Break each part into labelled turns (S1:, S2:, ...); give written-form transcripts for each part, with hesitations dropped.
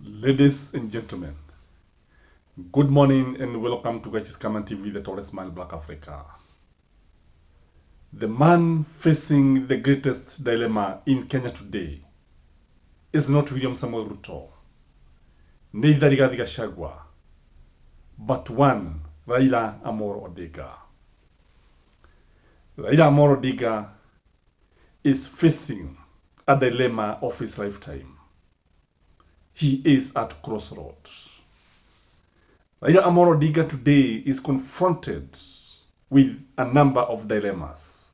S1: Ladies and gentlemen, good morning and welcome to Guys Common TV, the tallest man in Black Africa. The man facing the greatest dilemma in Kenya today is not William Samoei Ruto, neither Rigathi Gachagua, but one Raila Amolo Odinga. Raila Amolo Odinga is facing a dilemma of his lifetime. He is at crossroads. Raila Amolo Odinga today is confronted with a number of dilemmas.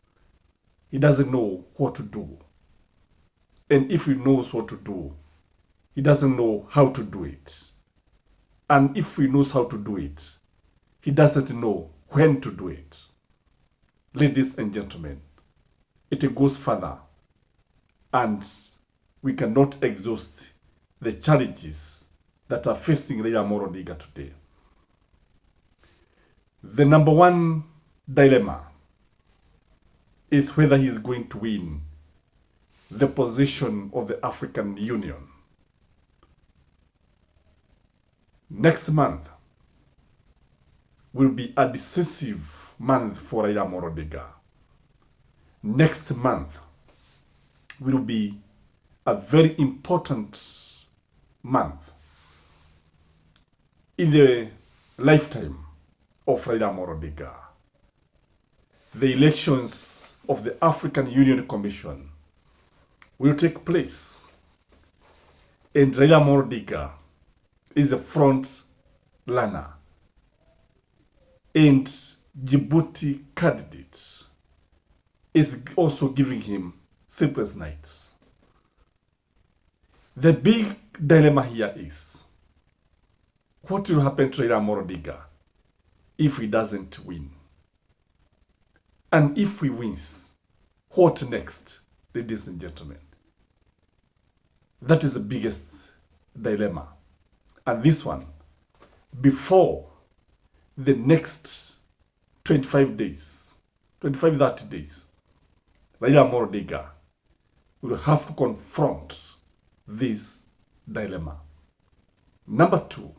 S1: He doesn't know what to do. And if he knows what to do, he doesn't know how to do it. And if he knows how to do it, he doesn't know when to do it. Ladies and gentlemen, it goes further, and we cannot exhaust the challenges that are facing Raila Amolo Odinga today. The number one dilemma is whether he is going to win the position of the African Union. Next month will be a decisive month for Raila Amolo Odinga. Next month will be a very important month in the lifetime of Raila Amolo Odinga. The elections of the African Union Commission will take place, and Raila Amolo Odinga is a front runner and Djibouti candidate is also giving him sleepless nights. The big dilemma here is, what will happen to Raila Amolo Odinga if he doesn't win? And if he wins, what next, ladies and gentlemen? That is the biggest dilemma. And this one, before the next 25 days, 30 days, Raila Amolo Odinga will have to confront this dilemma. Number two,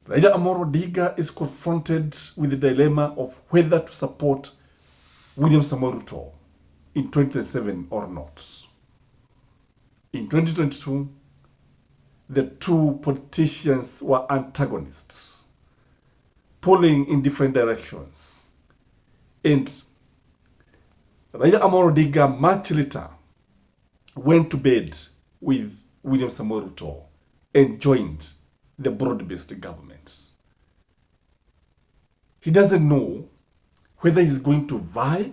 S1: Raila Amolo Odinga is confronted with the dilemma of whether to support William Samoei Ruto in 2027 or not. In 2022, the two politicians were antagonists, pulling in different directions. And Raila Amolo Odinga much later went to bed with William Samoei Ruto and joined the broad-based government. He doesn't know whether he's going to vie,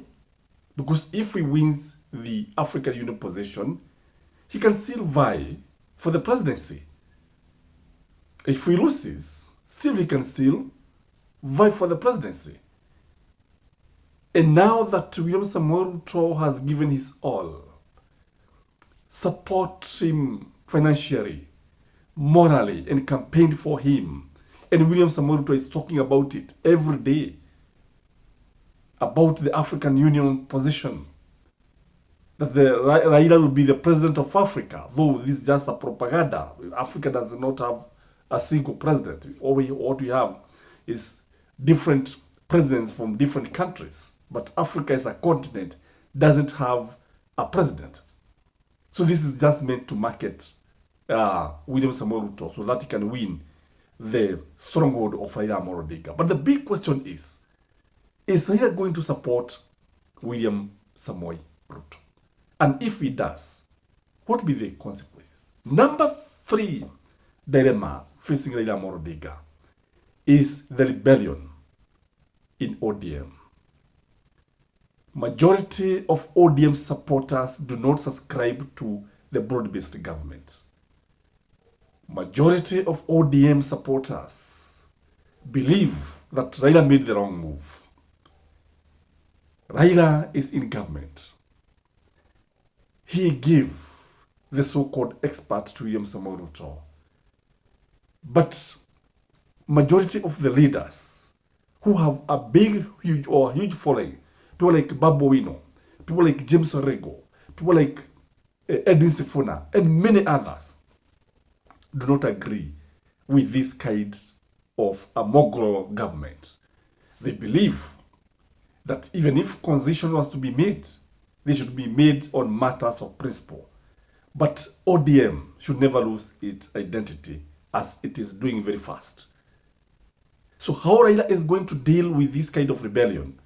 S1: because if he wins the African Union position, he can still vie for the presidency. If he loses, still he can still vie for the presidency. And now that William Samoei Ruto has given his all, support him financially, morally, and campaigned for him, and William Samoei Ruto is talking about it every day, about the African Union position, that the Raila will be the president of Africa, though this is just a propaganda. Africa does not have a single president. What we have is different presidents from different countries, but Africa as a continent doesn't have a president. So this is just meant to market William Samoei Ruto so that he can win the stronghold of Raila Amolo Odinga. But the big question is Raila going to support William Samoei Ruto? And if he does, what will be the consequences? Number three dilemma facing Raila Amolo Odinga is the rebellion in ODM. Majority of ODM supporters do not subscribe to the broad-based government. Majority of ODM supporters believe that Raila made the wrong move. Raila is in government. He gave the so-called expert to William Samoei Ruto. But majority of the leaders who have a huge following, people like Babu Owino, people like James Orego, people like Edwin Sifuna, and many others, do not agree with this kind of a mogul government. They believe that even if constitution was to be made, they should be made on matters of principle. But ODM should never lose its identity, as it is doing very fast. So how Raila is going to deal with this kind of rebellion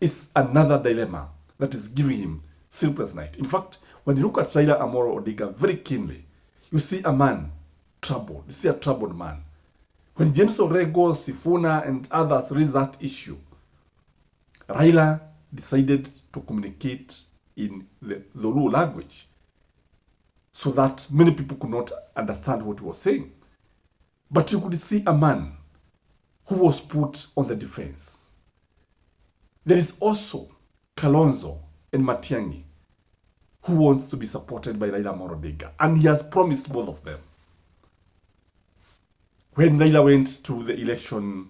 S1: is another dilemma that is giving him sleepless night. In fact, when you look at Raila Amolo Odinga very keenly, you see a man troubled. You see a troubled man. When James Orego, Sifuna, and others raised that issue, Raila decided to communicate in the Zulu language so that many people could not understand what he was saying. But you could see a man who was put on the defense. There is also Kalonzo and Matiang'i, who wants to be supported by Raila Amolo Odinga, and he has promised both of them. When Raila went to the election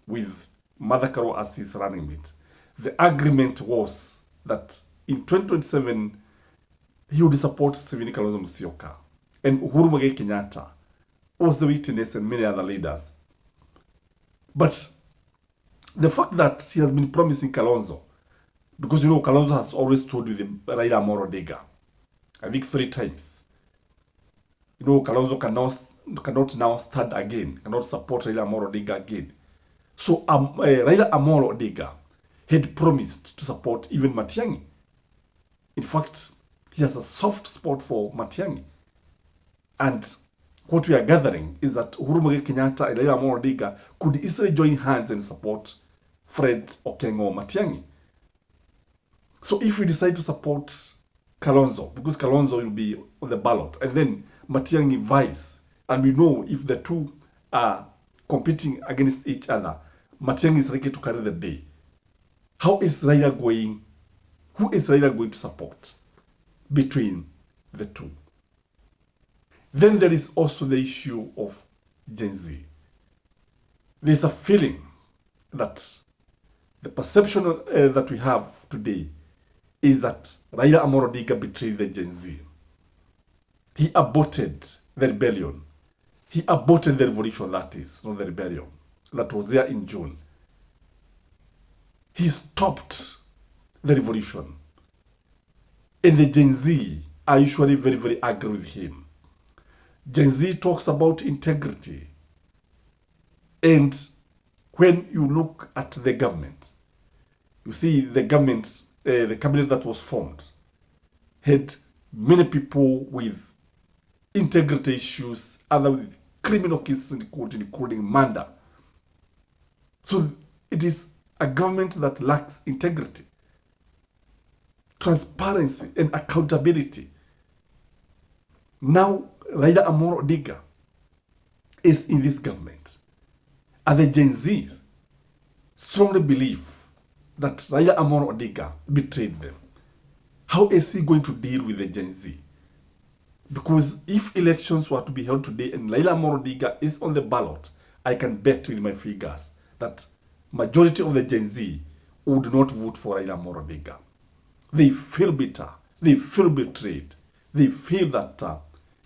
S1: with Martha Karua as his running mate, the agreement was that in 2027 he would support Stephen Kalonzo Musyoka, and Uhuru Muigai Kenyatta was the witness, and many other leaders. But the fact that he has been promising Kalonzo, because you know Kalonzo has always stood with Raila Amolo Odinga, I think 3 times. You know Kalonzo cannot now stand again, cannot support Raila Amolo Odinga again. So Raila Amolo Odinga had promised to support even Matiang'i. In fact, he has a soft spot for Matiang'i. And what we are gathering is that Uhuru Muigai Kenyatta and Raila Amolo Odinga could easily join hands and support Fred Okengo Matiang'i. So if we decide to support Kalonzo, because Kalonzo will be on the ballot, and then Matiang'i vice, and we know if the two are competing against each other, Matiang'i is likely to carry the day. How is Raila going? Who is Raila going to support between the two? Then there is also the issue of Gen Z. There's a feeling that the perception that we have today is that Raila Amolo Odinga betrayed the Gen Z. He aborted the rebellion. He aborted the revolution, that is, not the rebellion, that was there in June. He stopped the revolution. And the Gen Z are usually very, very angry with him. Gen Z talks about integrity. And when you look at the government, you see the government, the cabinet that was formed, had many people with integrity issues, others with criminal cases in court, including murder. So it is a government that lacks integrity, transparency, and accountability. Now, Raila Amolo Odinga is in this government, and the Gen Zs strongly believe that Raila Amolo Odinga betrayed them. How is he going to deal with the Gen Z? Because if elections were to be held today and Raila Amolo Odinga is on the ballot, I can bet with my figures that majority of the Gen Z would not vote for Raila Amolo Odinga. They feel bitter. They feel betrayed. They feel that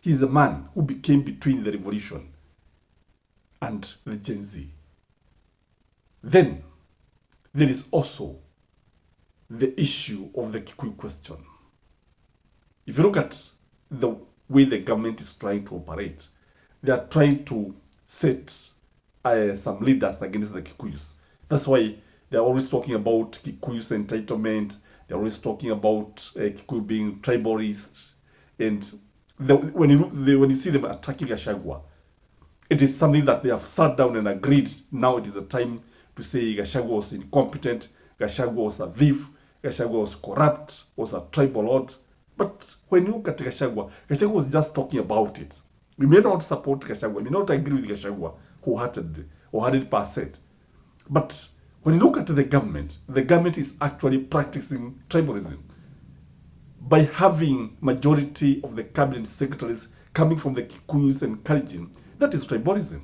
S1: he's a man who became between the revolution and the Gen Z. Then there is also the issue of the Kikuyu question. If you look at the way the government is trying to operate, they are trying to set some leaders against the Kikuyus. That's why they're always talking about Kikuyus entitlement. They're always talking about Kikuyu being tribalists. And when you see them attacking Gachagua, it is something that they have sat down and agreed. Now it is a time to say Gachagua was incompetent, Gachagua was a thief, Gachagua was corrupt, was a tribal lord. But when you look at Gachagua was just talking about it. We may not support Gachagua, we may not agree with Gachagua wholeheartedly or 100%. But when you look at the government is actually practicing tribalism by having majority of the cabinet secretaries coming from the Kikuyus and Kalenjin. That is tribalism.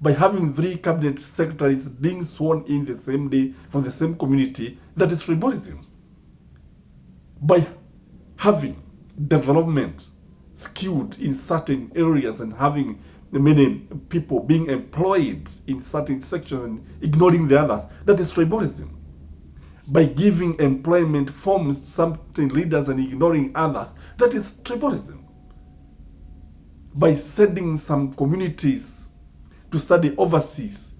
S1: By having 3 cabinet secretaries being sworn in the same day from the same community, that is tribalism. By having development skewed in certain areas and having many people being employed in certain sections and ignoring the others. That is tribalism. By giving employment forms to certain leaders and ignoring others, that is tribalism. By sending some communities to study overseas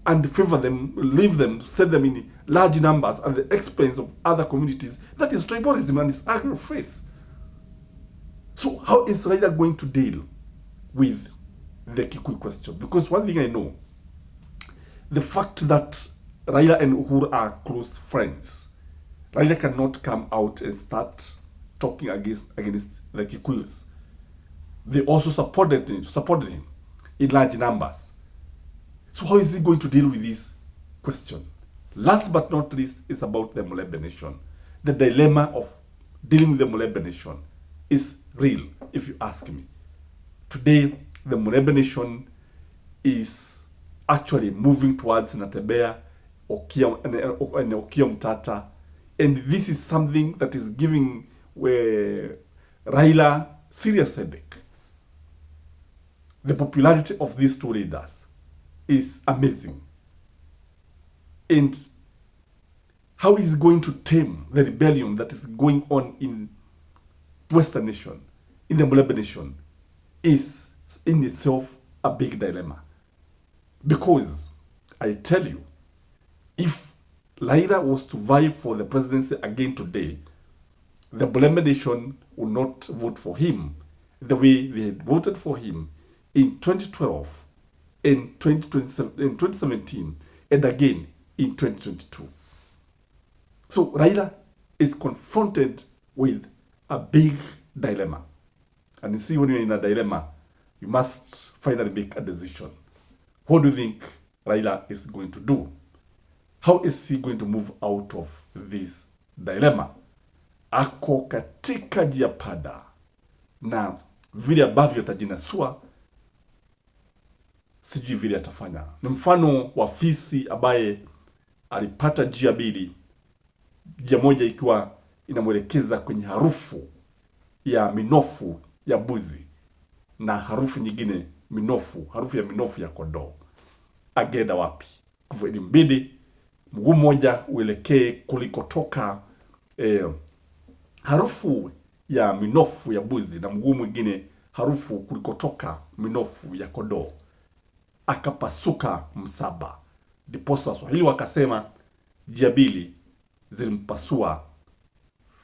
S1: and favor them, leave them, send them in large numbers at the expense of other communities, that is tribalism and its ugly face. So how is Raila going to deal with the Kikuyu question? Because one thing I know, the fact that Raila and Uhuru are close friends, Raila cannot come out and start talking against the Kikuyus. They also supported him in large numbers. So how is he going to deal with this question? Last but not least is about the Mulebe Nation. The dilemma of dealing with the Mulebe Nation is real, if you ask me. Today, the Mulebe Nation is actually moving towards Natebea, Okia Mtata, and this is something that is giving Raila serious headache. The popularity of these two leaders is amazing. And how is he going to tame the rebellion that is going on in Western Nation, in the Mulebe Nation, is in itself a big dilemma. Because I tell you, if Raila was to vie for the presidency again today, the Mulebe Nation will not vote for him the way they had voted for him in 2012, in 2017, and again in 2022. So Raila is confronted with a big dilemma. And you see, when you're in a dilemma, you must finally make a decision. What do you think Raila is going to do? How is he going to move out of this dilemma? Ako katika njia panda, na vile ambavyo atajinasua sijui vile atafanya. Ni mfano wa fisi ambaye alipata njia mbili, njia moja ikiwa inamwelekeza kwenye harufu ya minofu ya mbuzi na harufu nyingine harufu ya minofu ya kondoo. Agenda wapi? Kwa hivyo mbili, mguu mmoja uelekee kulikotoka harufu ya minofu ya mbuzi na mguu mwingine harufu kulikotoka minofu ya kondoo. Akapasuka msaba. Ndiposa Waswahili wakasema njia mbili zilimpasua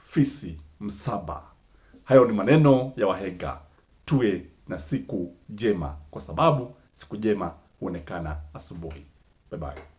S1: fisi msaba. Hayo ni maneno ya wahenga. Tuwe na siku njema, kwa sababu siku njema huonekana asubuhi. Bye bye.